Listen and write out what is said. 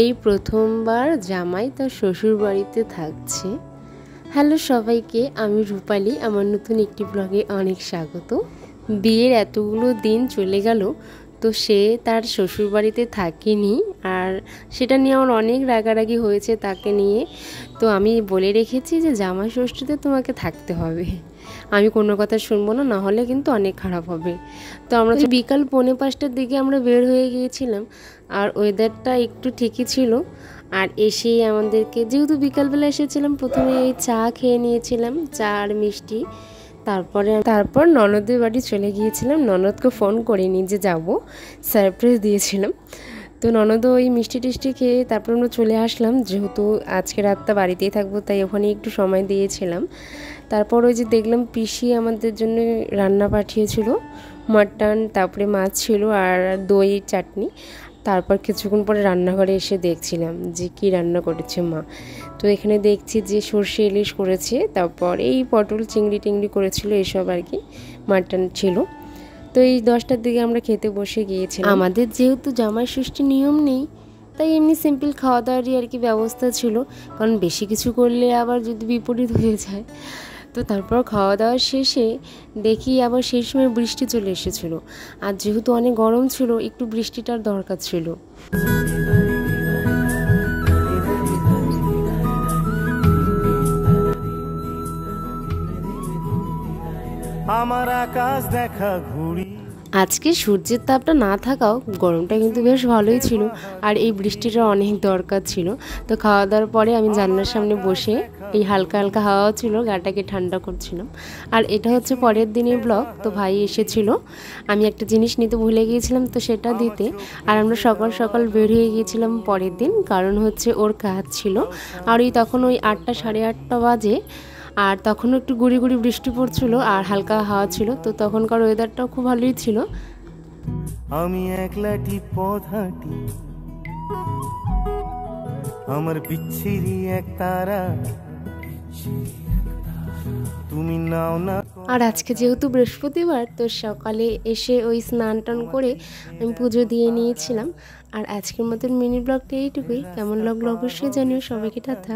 এই প্রথমবার জামাই তার শ্বশুর বাড়িতে থাকছে। হ্যালো সবাইকে, আমি রূপালী। আমার নতুন একটি ব্লগে অনেক স্বাগত। বিয়ের এতগুলো দিন চলে গেল, তো সে তার শ্বশুর বাড়িতে থাকেনি, আর সেটা নিয়ে আমার অনেক রাগারাগি হয়েছে তাকে নিয়ে। তো আমি বলে রেখেছি যে জামাই ষষ্ঠীতে তোমাকে থাকতে হবে, আমি কোনো কথা শুনবো না, না হলে কিন্তু অনেক খারাপ হবে। তো আমরা বিকাল 4:45টার দিকে আমরা বের হয়ে গিয়েছিলাম, আর ওয়েদারটা একটু ঠিকই ছিল। আর এসেই আমাদেরকে, যেহেতু বিকালবেলা এসেছিলাম, প্রথমে এই চা খেয়ে নিয়েছিলাম, চা আর মিষ্টি। তারপর ননদের বাড়ি চলে গিয়েছিলাম। ননদকে ফোন করিনি যে যাব, সারপ্রাইজ দিয়েছিলাম। তো ননদও ওই মিষ্টি টিষ্টি খেয়ে তারপর আমরা চলে আসলাম, যেহেতু আজকে রাতটা বাড়িতেই থাকবো তাই ওখানে একটু সময় দিয়েছিলাম। তারপর ওই যে দেখলাম পিসি আমাদের জন্য রান্না পাঠিয়েছিল, মাটন, তারপরে মাছ ছিল আর দই চাটনি। তারপর কিছুক্ষণ পরে রান্নাঘরে এসে দেখছিলাম যে কি রান্না করেছে মা। তো এখানে দেখছি যে সর্ষে ইলিশ করেছে, তারপর এই পটল চিংড়ি টিংড়ি করেছিল, এসব আর কি, মাটন ছিল। তো এই 10টার দিকে আমরা খেতে বসে গিয়েছিলাম। আমাদের যেহেতু জামাই ষষ্ঠী নিয়ম নেই, তাই এমনি সিম্পল খাওয়া দাওয়ারই আর কি ব্যবস্থা ছিল, কারণ বেশি কিছু করলে আবার যদি বিপরীত হয়ে যায়। তো তারপর খাওয়া দাওয়ার শেষে দেখি আবার সেই সময় বৃষ্টি চলে এসেছিলো, আর যেহেতু অনেক গরম ছিল, একটু বৃষ্টিটার দরকার ছিল। আমার আকাশ দেখা ঘুড়ি। আজকে সূর্যের তাপটা না থাকাও গরমটা কিন্তু বেশ ভালোই ছিল, আর এই বৃষ্টিটা অনেক দরকার ছিল। তো খাওয়া দাওয়ার পরে আমি জানলার সামনে বসে, এই হালকা হালকা হাওয়া ছিল, গাটাকে ঠান্ডা করছিলাম। আর এটা হচ্ছে পরের দিনের ব্লগ। তো ভাই এসেছিল, আমি একটা জিনিস নিতে ভুলে গিয়েছিলাম, তো সেটা দিতে। আর আমরা সকাল সকাল বের হয়ে গিয়েছিলাম পরের দিন, কারণ হচ্ছে ওর কাজ ছিল। আর ওই তখন ওই 8টা সাড়ে 8টা বাজে, আর তখনও একটু গুড়ি গুড়ি বৃষ্টি পড়ছিল আর হালকা হাওয়া ছিল। তো তখনকার ওয়েদারটাও খুব ভালোই ছিল। আমি একলাটি পথহাঁটি, আমার বিচ্ছিরি এক তারা, তুমি নাও না। আর আজকে যেহেতু বৃহস্পতিবার, তো সকালে এসে ওই স্নান টান করে আমি পুজো দিয়ে নিয়েছিলাম। আর আজকের মতন মিনি ব্লগটা এইটুকুই। কেমন লাগলো অবশ্যই জানিও। সবাইকে টাটা।